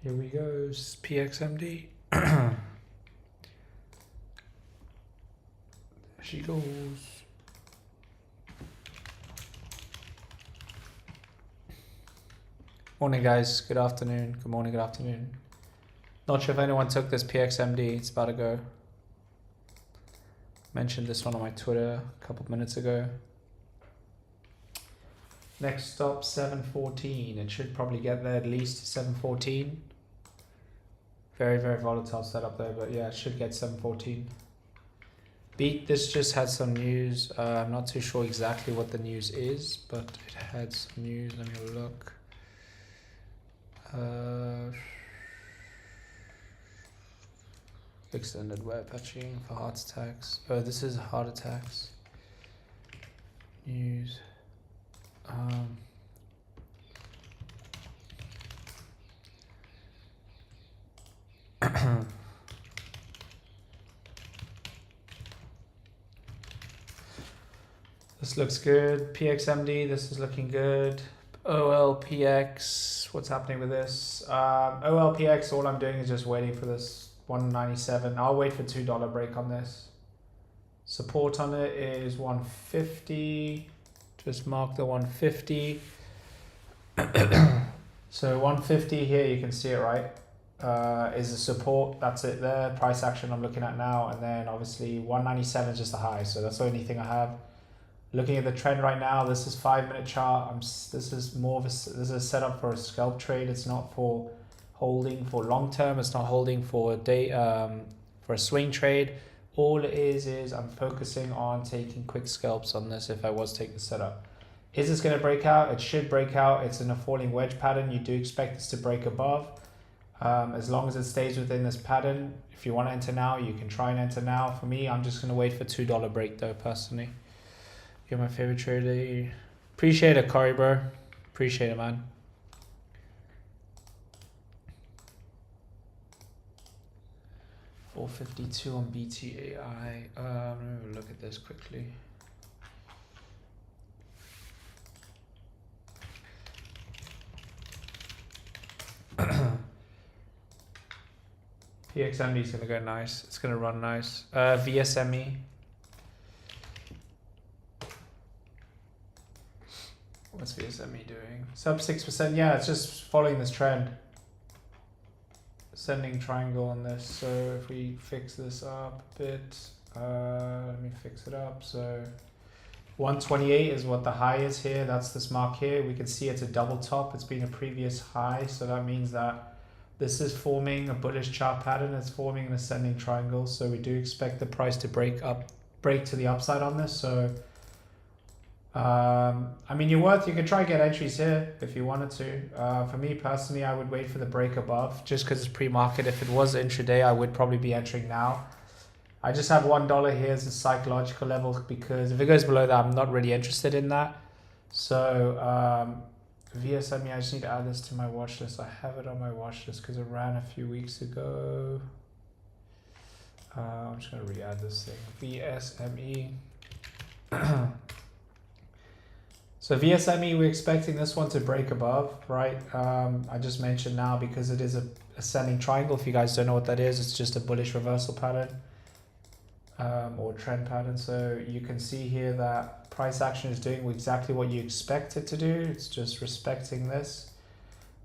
Here we go, PXMD. There she goes. Morning guys, good afternoon, good morning, good afternoon. Not sure if anyone took this PXMD, it's about to go. Mentioned this one on my Twitter a couple of minutes ago. Next stop 714, it should probably get there at least 714. Very, very volatile setup there, but yeah, it should get 714. Beat, this just had some news. I'm not too sure exactly what the news is, but it had some news. Let me look. Extended web patching for heart attacks. Oh, this is heart attacks. News. This looks good. PXMD, this is looking good. OLPX, what's happening with this? OLPX, all I'm doing is just waiting for this 197. I'll wait for $2 break on this. Support on it is 150. Just mark the 150. So 150 here, you can see it, right? Is the support, that's it there. Price action I'm looking at now, and then obviously 197 is just the high, so that's the only thing I have. Looking at the trend right now, this is 5-minute chart. This is more of this is a setup for a scalp trade. It's not for holding for long term. It's not holding for a day for a swing trade. All it is I'm focusing on taking quick scalps on this if I was to take the setup. Is this going to break out? It should break out. It's in a falling wedge pattern. You do expect this to break above. As long as it stays within this pattern, if you want to enter now, you can try and enter now. For me, I'm just going to wait for $2 break though, personally. You're my favorite trader. Appreciate it, Corey, bro. Appreciate it, man. $452 on BTAI. Let me look at this quickly. PXMD is gonna go nice. It's gonna run nice. VSME. What's VSME doing? Sub 6%. Yeah, it's just following this trend. Ascending triangle on this. So if we fix this up a bit, let me fix it up. So 128 is what the high is here. That's this mark here. We can see it's a double top. It's been a previous high. So that means that this is forming a bullish chart pattern. It's forming an ascending triangle. So we do expect the price to break to the upside on this. So I mean, you can try and get entries here if you wanted to. For me personally, I would wait for the break above just because it's pre-market. If it was intraday, I would probably be entering now. I just have $1 here as a psychological level because if it goes below that, I'm not really interested in that. So VSME, I just need to add this to my watch list. I have it on my watch list because it ran a few weeks ago. I'm just going to re-add this thing. VSME. So VSME, we're expecting this one to break above, right? I just mentioned now because it is a ascending triangle. If you guys don't know what that is, it's just a bullish reversal pattern or trend pattern. So you can see here that price action is doing exactly what you expect it to do. It's just respecting this.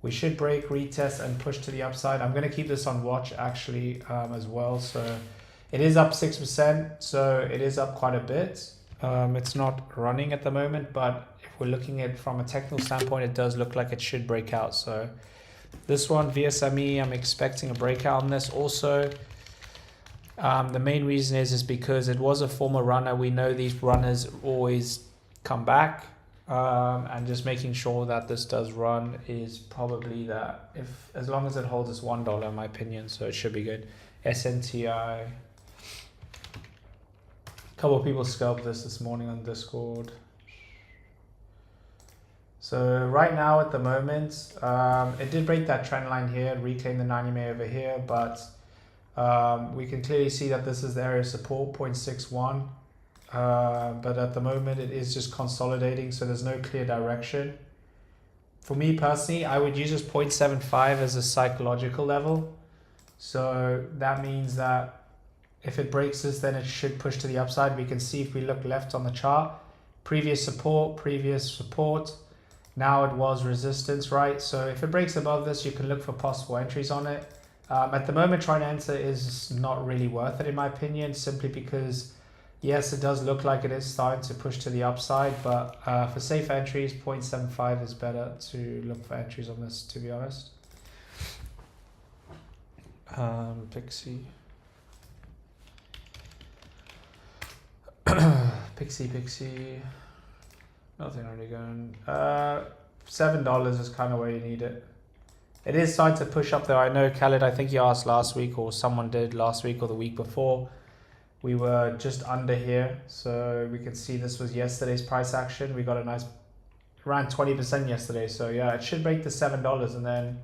We should break, retest, and push to the upside. I'm going to keep this on watch actually as well. So it is up 6%, so it is up quite a bit. It's not running at the moment, but if we're looking at it from a technical standpoint, it does look like it should break out. So this one, VSME, I'm expecting a breakout on this also. The main reason is because it was a former runner. We know these runners always come back, and just making sure that this does run is probably that as long as it holds its $1 in my opinion, so it should be good. SNTI. A couple of people scalped this morning on Discord. So right now at the moment, it did break that trend line here and reclaim the 90 MA over here, but we can clearly see that this is the area of support, 0.61. But at the moment it is just consolidating, so there's no clear direction. for me personally, I would use this 0.75 as a psychological level. So that means that if it breaks this, then it should push to the upside. We can see if we look left on the chart, previous support, now it was resistance, right? So if it breaks above this, you can look for possible entries on it. At the moment, trying to enter is not really worth it in my opinion, simply because yes, it does look like it is starting to push to the upside, but for safe entries, 0.75 is better to look for entries on this, to be honest. Pixie. Pixie. Nothing really going. $7 is kind of where you need it. It is starting to push up though. I know Khaled, I think you asked last week, or someone did last week or the week before. We were just under here, so we can see this was yesterday's price action. We got a nice, around 20% yesterday. So yeah, it should break the $7, and then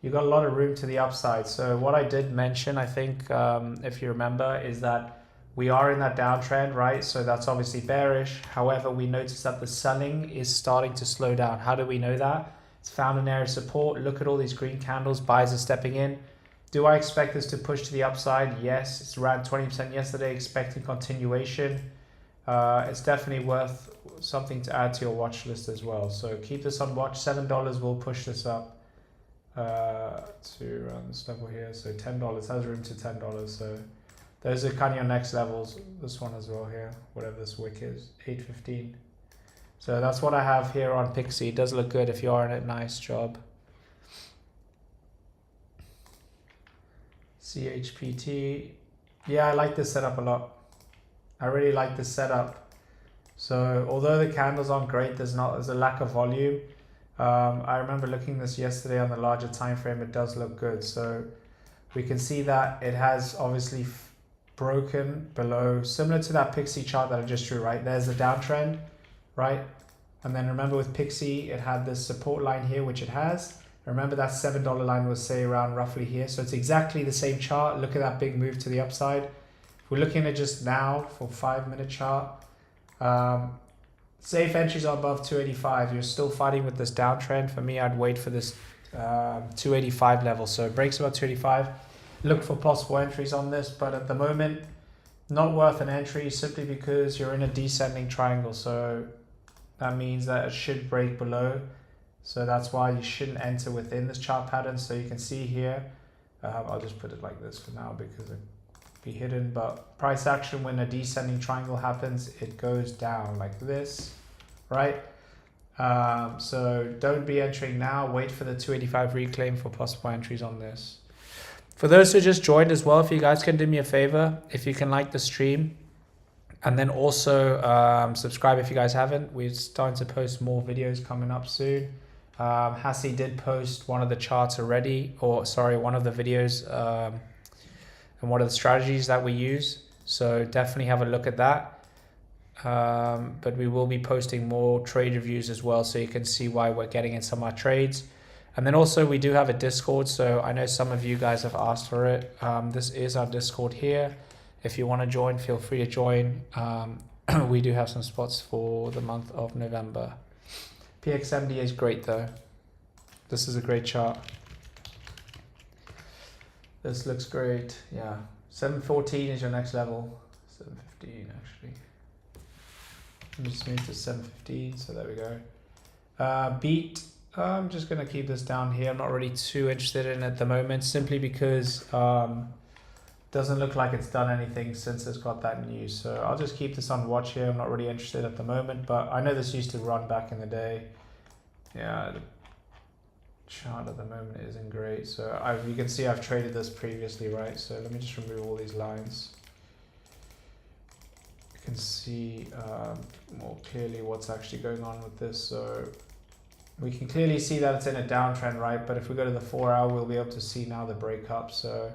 you got a lot of room to the upside. So what I did mention, I think, if you remember, is that we are in that downtrend, right? So that's obviously bearish. However, we noticed that the selling is starting to slow down. How do we know that? It's found an area of support. Look at all these green candles. Buyers are stepping in. Do I expect this to push to the upside? Yes, it's around 20% yesterday, expecting continuation. It's definitely worth something to add to your watch list as well. So keep this on watch. $7 will push this up to around this level here. So $10 has room to $10. So those are kind of your next levels. This one as well here, whatever this wick is, 8.15. So that's what I have here on Pixie. It does look good if you are in it. Nice job. CHPT. Yeah, I like this setup a lot. I really like this setup. So although the candles aren't great, there's a lack of volume. I remember looking at this yesterday on the larger time frame. It does look good. So we can see that it has obviously broken below, similar to that Pixie chart that I just drew, right? There's the downtrend, right? And then remember with Pixie, it had this support line here, which it has. Remember that $7 line was, say, around roughly here. So it's exactly the same chart. Look at that big move to the upside. If we're looking at just now for 5-minute chart, safe entries are above 285. You're still fighting with this downtrend. For me, I'd wait for this 285 level. So it breaks above 285. Look for possible entries on this, but at the moment, not worth an entry simply because you're in a descending triangle. So that means that it should break below. So that's why you shouldn't enter within this chart pattern. So you can see here, I'll just put it like this for now because it'll be hidden. But price action, when a descending triangle happens, it goes down like this, right? So don't be entering now. Wait for the 285 reclaim for possible entries on this. For those who just joined as well, if you guys can do me a favor, if you can like the stream, and then also subscribe if you guys haven't. We're starting to post more videos coming up soon. Hassi did post one of the charts already, or sorry, one of the videos and one of the strategies that we use. So definitely have a look at that. But we will be posting more trade reviews as well, so you can see why we're getting in some of our trades. And then also we do have a Discord, so I know some of you guys have asked for it. This is our Discord here. If you want to join, feel free to join. We do have some spots for the month of November. PXMD is great though. This is a great chart. This looks great. Yeah, 714 is your next level. 715 actually. Let me just move to 715. So there we go. Beat. I'm just going to keep this down here. I'm not really too interested in it at the moment, simply because doesn't look like it's done anything since it's got that news. So I'll just keep this on watch here. I'm not really interested at the moment, but I know this used to run back in the day. Yeah, the chart at the moment isn't great. So you can see I've traded this previously, right? So let me just remove all these lines. You can see more clearly what's actually going on with this. So we can clearly see that it's in a downtrend, right? But if we go to the 4-hour, we'll be able to see now the breakup. So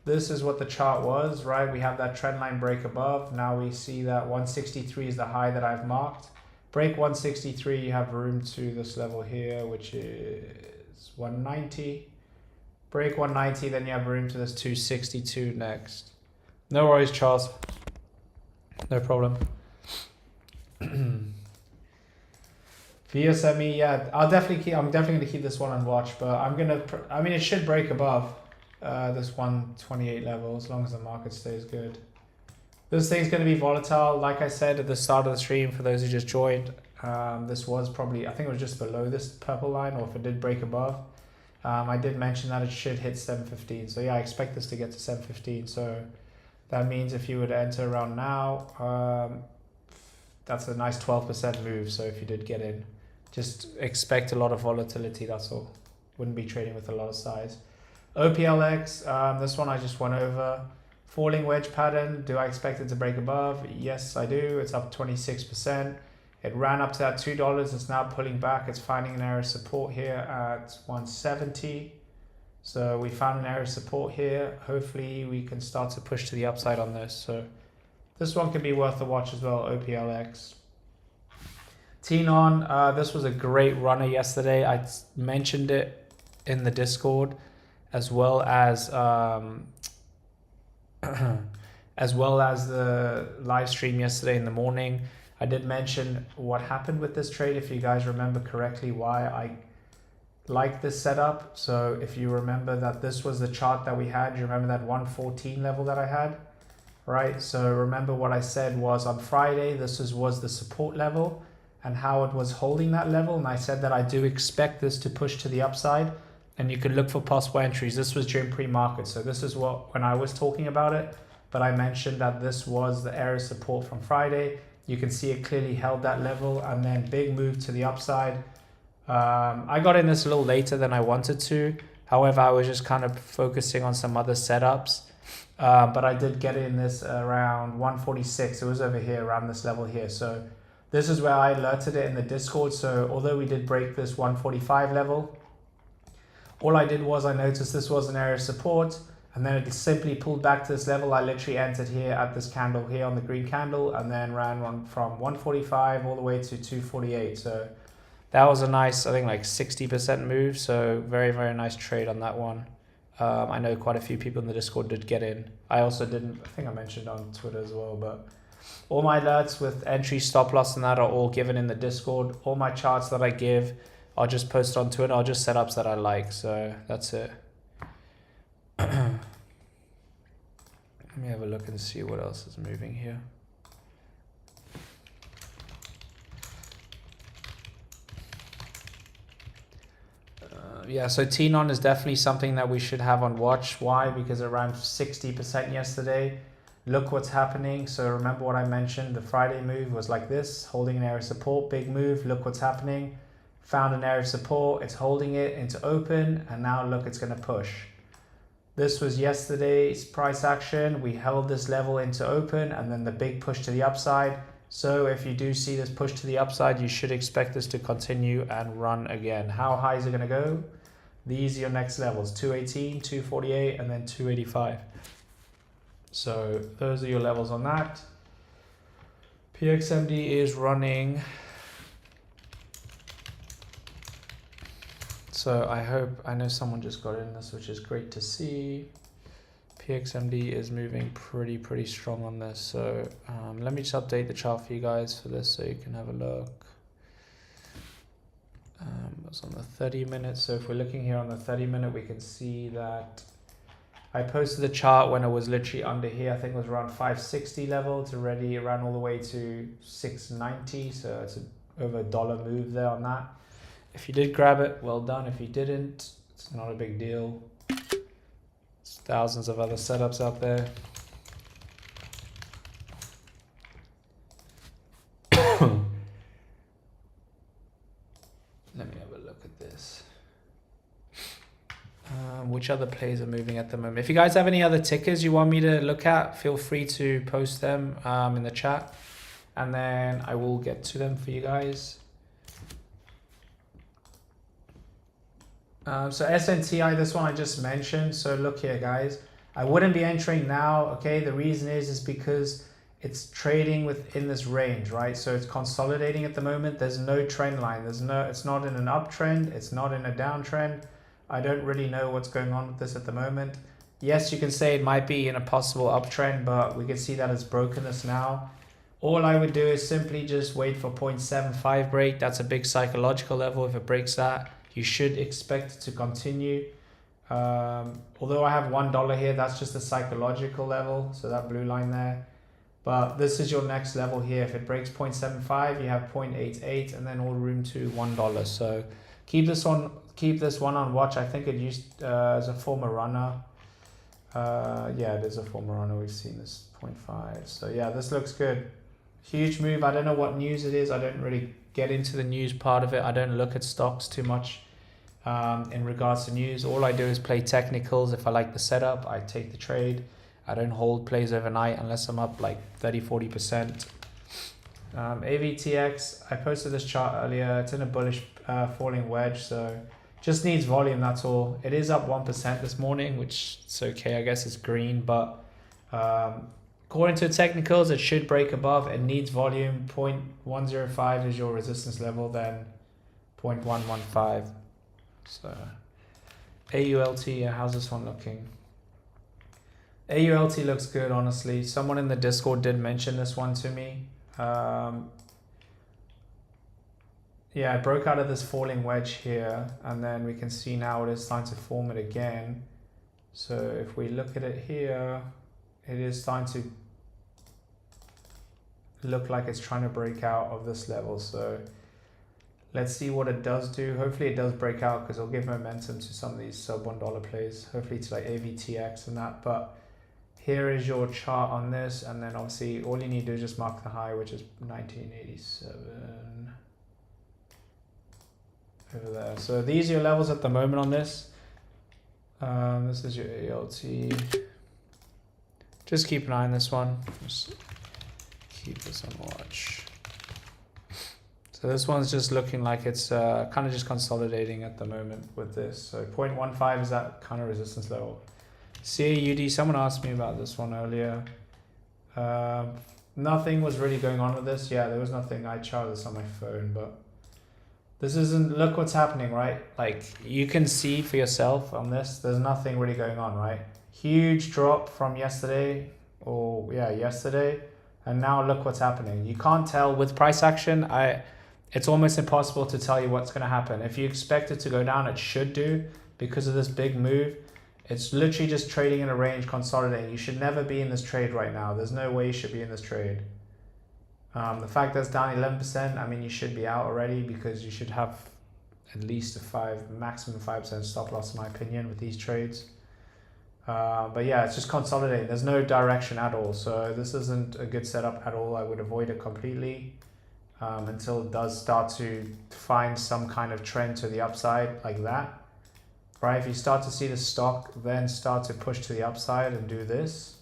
this is what the chart was, right? We have that trend line break above. Now we see that 163 is the high that I've marked. Break 163, you have room to this level here, which is 190. Break 190, then you have room to this 262 next. No worries, Charles. No problem. VSME, yeah, I'm definitely gonna keep this one on watch, but I mean, it should break above this 128 level as long as the market stays good. This thing's gonna be volatile. Like I said at the start of the stream, for those who just joined, this was probably, I think it was just below this purple line, or if it did break above. I did mention that it should hit 715. So yeah, I expect this to get to 715. So that means if you would enter around now, that's a nice 12% move. So if you did get in, just expect a lot of volatility, that's all. Wouldn't be trading with a lot of size. OPLX, this one I just went over. Falling wedge pattern, do I expect it to break above? Yes, I do. It's up 26%. It ran up to that $2. It's now pulling back. It's finding an area of support here at 170. So we found an area of support here. Hopefully we can start to push to the upside on this. So this one could be worth a watch as well, OPLX. Tenon, this was a great runner yesterday. I mentioned it in the Discord, as well as the live stream yesterday in the morning. I did mention what happened with this trade, if you guys remember correctly, why I like this setup. So if you remember that this was the chart that we had, you remember that 114 level that I had, right? So remember what I said was on Friday, this was the support level and how it was holding that level. And I said that I do expect this to push to the upside and you could look for possible entries. This was during pre-market. So this is when I was talking about it, but I mentioned that this was the area of support from Friday. You can see it clearly held that level and then big move to the upside. I got in this a little later than I wanted to. However, I was just kind of focusing on some other setups. But I did get in this around 146. It was over here around this level here. So this is where I alerted it in the Discord. So although we did break this 145 level, all I did was I noticed this was an area of support. And then it simply pulled back to this level. I literally entered here at this candle here on the green candle and then ran from 145 all the way to 248. So that was a nice, I think like 60% move. So very, very nice trade on that one. I know quite a few people in the Discord did get in. I also didn't, I think I mentioned on Twitter as well, but all my alerts with entry, stop loss and that are all given in the Discord. All my charts that I give, I'll just post on Twitter. I'll just setups that I like. So that's it. Let me have a look and see what else is moving here. Yeah, so Tenon is definitely something that we should have on watch. Why? Because it ran 60% yesterday. Look what's happening. So remember what I mentioned, the Friday move was like this, holding an area of support, big move. Look what's happening. Found an area of support, it's holding it into open, and now look, it's going to push. This was yesterday's price action. We held this level into open and then the big push to the upside. So if you do see this push to the upside, you should expect this to continue and run again. How high is it going to go? These are your next levels, 218, 248, and then 285. So those are your levels on that. PXMD is running. So I know someone just got in this, which is great to see. PXMD is moving pretty strong on this. So let me just update the chart for you guys for this so you can have a look. It's on the 30 minutes. So if we're looking here on the 30 minute, we can see that I posted the chart when it was literally under here. I think it was around 560 level. It's already ran all the way to 690. So it's over $1 move there on that. If you did grab it, well done. If you didn't, it's not a big deal. There's thousands of other setups out there. Let me have a look at this. Which other plays are moving at the moment? If you guys have any other tickers you want me to look at, feel free to post them in the chat. And then I will get to them for you guys. So SNTI, this one I just mentioned. So look here, guys. I wouldn't be entering now, okay? The reason is because it's trading within this range, right? So it's consolidating at the moment. There's no trend line. It's not in an uptrend. It's not in a downtrend. I don't really know what's going on with this at the moment. Yes, you can say it might be in a possible uptrend, but we can see that it's broken this now. All I would do is simply just wait for 0.75 break. That's a big psychological level. If it breaks that, you should expect it to continue. Although I have $1 here, that's just a psychological level, so that blue line there. But this is your next level here. If it breaks 0.75, you have 0.88, and then all room to $1. So keep this one on watch. I think it used as a former runner. Yeah, it is a former runner. We've seen this 0.5. So yeah, this looks good. Huge move. I don't know what news it is. I don't really get into the news part of it. I don't look at stocks too much in regards to news. All I do is play technicals. If I like the setup, I take the trade. I don't hold plays overnight unless I'm up like 30-40%. AVTX, I posted this chart earlier. It's in a bullish falling wedge, so just needs volume, that's all. It is up 1% this morning, which is okay. I guess it's green, but according to technicals, it should break above. It needs volume. 0.105 is your resistance level, then 0.115. So AULT, how's this one looking? AULT looks good, honestly. Someone in the Discord did mention this one to me. Yeah, it broke out of this falling wedge here, and then we can see now it is starting to form it again. So if we look at it here, it is starting to look like it's trying to break out of this level. So let's see what it does do. Hopefully it does break out, because it'll give momentum to some of these sub $1 plays, hopefully to like AVTX and that. But here is your chart on this, and then obviously all you need to do is just mark the high, which is 1987 over there. So these are your levels at the moment on this. This is your ALT. Just keep an eye on this one. Just keep this on watch. So this one's just looking like it's kind of just consolidating at the moment with this. So 0.15 is that kind of resistance level. CAUD, someone asked me about this one earlier. Nothing was really going on with this. Yeah, there was nothing. I charted this on my phone, but this isn't, look what's happening, right? Like you can see for yourself on this, there's nothing really going on, right? Huge drop from yesterday, or yeah, yesterday. And now look what's happening. You can't tell with price action. It's almost impossible to tell you what's going to happen. If you expect it to go down, it should do, because of this big move. It's literally just trading in a range, consolidating. You should never be in this trade right now. There's no way you should be in this trade. The fact that it's down 11%, I mean, you should be out already, because you should have at least a maximum 5% stop loss, in my opinion, with these trades. But yeah, it's just consolidating. There's no direction at all. So this isn't a good setup at all. I would avoid it completely until it does start to find some kind of trend to the upside like that. Right, if you start to see the stock then start to push to the upside and do this,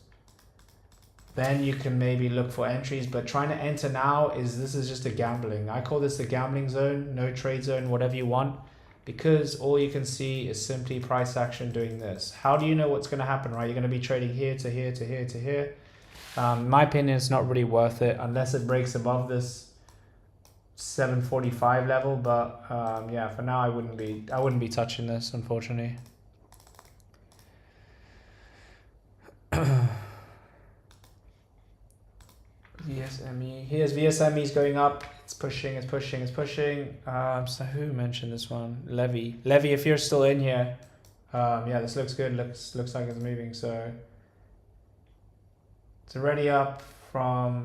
then you can maybe look for entries. But trying to enter now this is just a gambling. I call this the gambling zone, no trade zone, whatever you want, because all you can see is simply price action doing this. How do you know what's going to happen, right? You're going to be trading here to here to here to here. In my opinion, it's not really worth it unless it breaks above this 745 level, but yeah, for now I wouldn't be touching this, unfortunately. VSME, here's VSME's going up. It's pushing. So who mentioned this one? Levy, if you're still in here, yeah, this looks good. Looks like it's moving. So it's already up a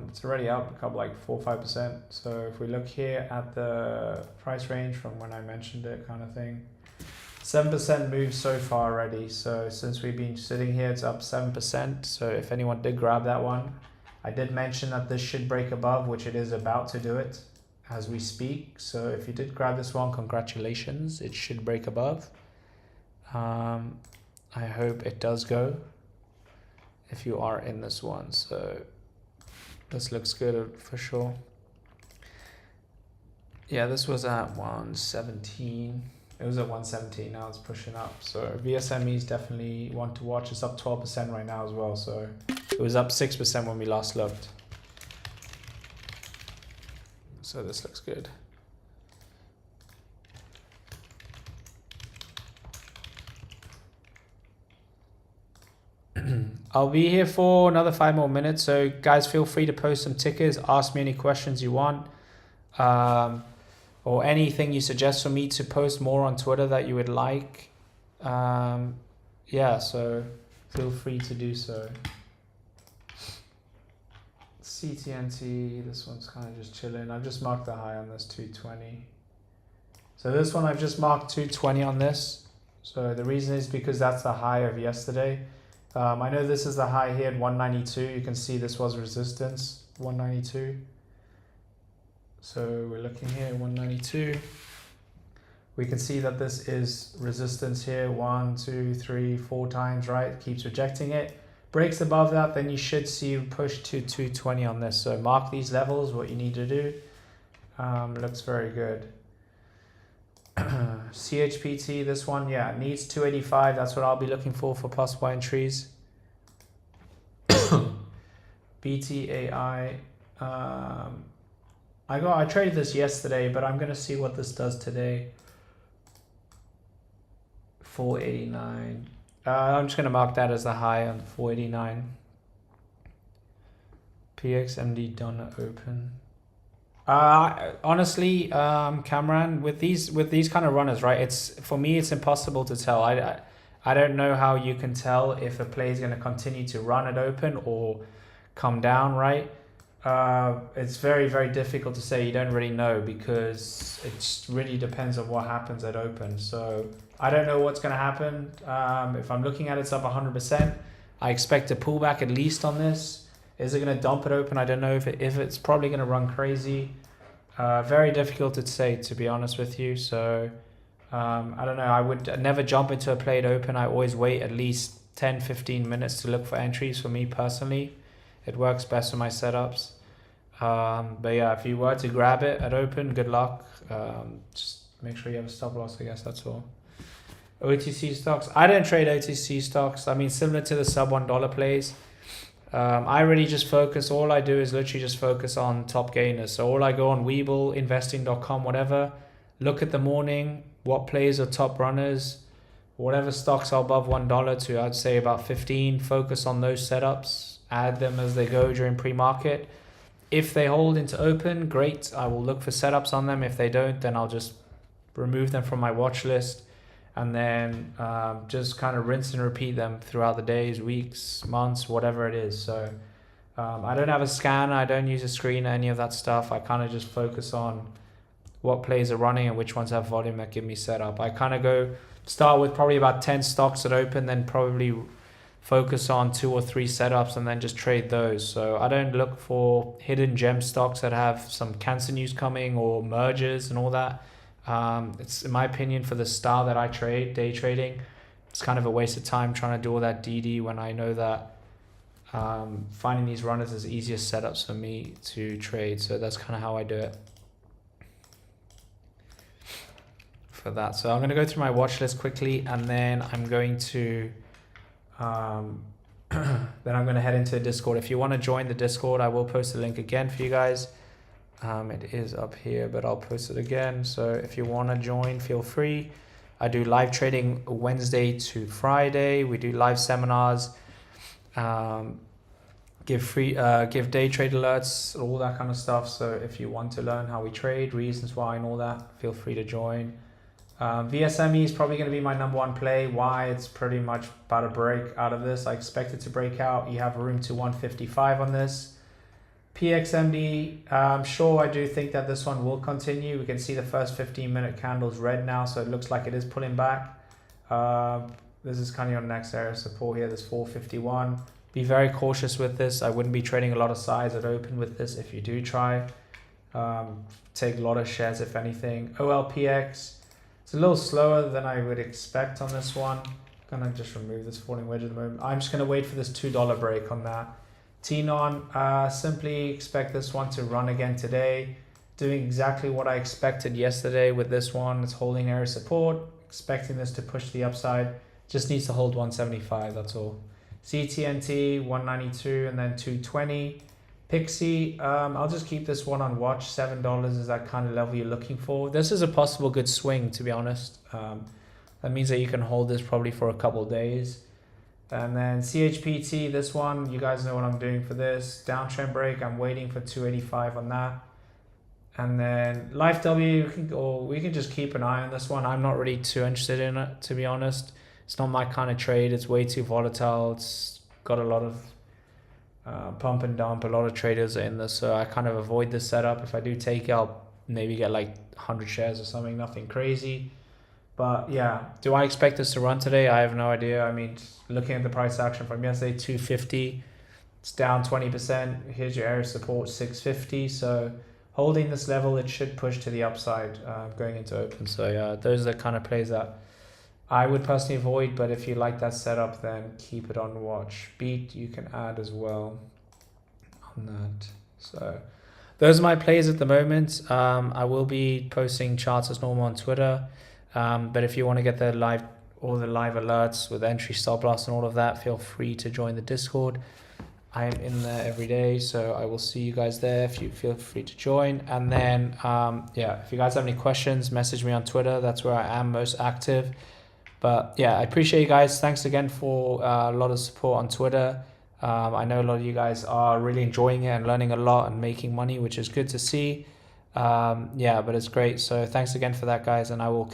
couple, like 4 or 5%. So if we look here at the price range from when I mentioned it, kind of thing, 7% move so far already. So since we've been sitting here, it's up 7%. So if anyone did grab that one, I did mention that this should break above, which it is about to do it as we speak. So if you did grab this one, congratulations, it should break above. I hope it does go if you are in this one. So this looks good for sure. Yeah, this was at 117. It was at 117, now it's pushing up. So VSME is definitely one to watch. It's up 12% right now as well. So it was up 6% when we last looked. So this looks good. I'll be here for another 5 more minutes. So guys, feel free to post some tickers, ask me any questions you want, or anything you suggest for me to post more on Twitter that you would like. Yeah, so feel free to do so. CTNT, this one's kind of just chilling. I've just marked the high on this 220. So this one I've just marked 220 on this. So the reason is because that's the high of yesterday. I know this is the high here at 192. You can see this was resistance, 192. So we're looking here at 192. We can see that this is resistance here, 1, 2, 3, 4 times, right? Keeps rejecting it. Breaks above that, then you should see push to 220 on this. So mark these levels, what you need to do. Looks very good. CHPT, this one, yeah, needs 285. That's what I'll be looking for possible entries. BTAI, I traded this yesterday, but I'm gonna see what this does today. 489. I'm just gonna mark that as the high on 489. PXMD done open. Honestly, Cameron, with these kind of runners, right? For me, it's impossible to tell. I don't know how you can tell if a play is going to continue to run at open or come down, right? It's very, very difficult to say. You don't really know because it really depends on what happens at open. So I don't know what's going to happen. If I'm looking at it's up 100%, I expect a pullback at least on this. Is it going to dump it open? I don't know if it's probably going to run crazy. Very difficult to say, to be honest with you. So I don't know. I would never jump into a play at open. I always wait at least 10, 15 minutes to look for entries for me personally. It works best for my setups. But yeah, if you were to grab it at open, good luck. Just make sure you have a stop loss, I guess that's all. OTC stocks. I don't trade OTC stocks. I mean, similar to the sub $1 plays. I really just focus, all I do is literally just focus on top gainers. So all I go on Webull, investing.com, whatever, look at the morning, what plays are top runners, whatever stocks are above $1 to I'd say about 15, focus on those setups, add them as they go during pre-market. If they hold into open, great, I will look for setups on them. If they don't, then I'll just remove them from my watch list. And then just kind of rinse and repeat them throughout the days, weeks, months, whatever it is. So I don't have a scanner, I don't use a screen, any of that stuff. I kind of just focus on what plays are running and which ones have volume that give me setup. I kind of start with probably about 10 stocks that open, then probably focus on 2 or 3 setups and then just trade those. So I don't look for hidden gem stocks that have some cancer news coming or mergers and all that. It's, in my opinion, for the style that I trade, day trading, it's kind of a waste of time trying to do all that DD when I know that finding these runners is the easiest setups for me to trade. So that's kind of how I do it for that. So I'm going to go through my watch list quickly, and then I'm going to head into Discord. If you want to join the Discord, I will post the link again for you guys. It is up here, but I'll post it again. So if you want to join, feel free. I do live trading Wednesday to Friday. We do live seminars, give day trade alerts, all that kind of stuff. So if you want to learn how we trade, reasons why and all that, feel free to join. VSME is probably going to be my number 1 play. Why? It's pretty much about a break out of this. I expect it to break out. You have room to 155 on this. PXMD, sure, I do think that this one will continue. We can see the first 15-minute candles red now, so it looks like it is pulling back. This is kind of your next area of support here. There's 451. Be very cautious with this. I wouldn't be trading a lot of size at open with this if you do try. Take a lot of shares if anything. OLPX, it's a little slower than I would expect on this one. I'm gonna just remove this falling wedge at the moment. I'm just gonna wait for this $2 break on that. TNON, simply expect this one to run again today. Doing exactly what I expected yesterday with this one. It's holding area support, expecting this to push to the upside. Just needs to hold 175, that's all. CTNT, 192 and then 220. Pixie, I'll just keep this one on watch. $7 is that kind of level you're looking for. This is a possible good swing, to be honest. That means that you can hold this probably for a couple of days. And then CHPT, this one, you guys know what I'm doing for this. Downtrend break, I'm waiting for 285 on that. And then Life W, we can just keep an eye on this one. I'm not really too interested in it, to be honest. It's not my kind of trade. It's way too volatile. It's got a lot of pump and dump. A lot of traders are in this, so I kind of avoid this setup. If I do take it, I'll maybe get like 100 shares or something, nothing crazy. But yeah, do I expect this to run today? I have no idea. I mean, looking at the price action from yesterday, 250, it's down 20%. Here's your area of support, 650. So holding this level, it should push to the upside going into open. So yeah, those are the kind of plays that I would personally avoid. But if you like that setup, then keep it on watch. Beat, you can add as well on that. So those are my plays at the moment. I will be posting charts as normal on Twitter. But if you want to get the live alerts with entry, stop loss and all of that, feel free to join the Discord. I am in there every day, so I will see you guys there if you feel free to join. And then yeah, if you guys have any questions, message me on Twitter. That's where I am most active. But yeah, I appreciate you guys. Thanks again for a lot of support on Twitter. I know a lot of you guys are really enjoying it and learning a lot and making money, which is good to see. Yeah, but it's great. So thanks again for that, guys, and I will catch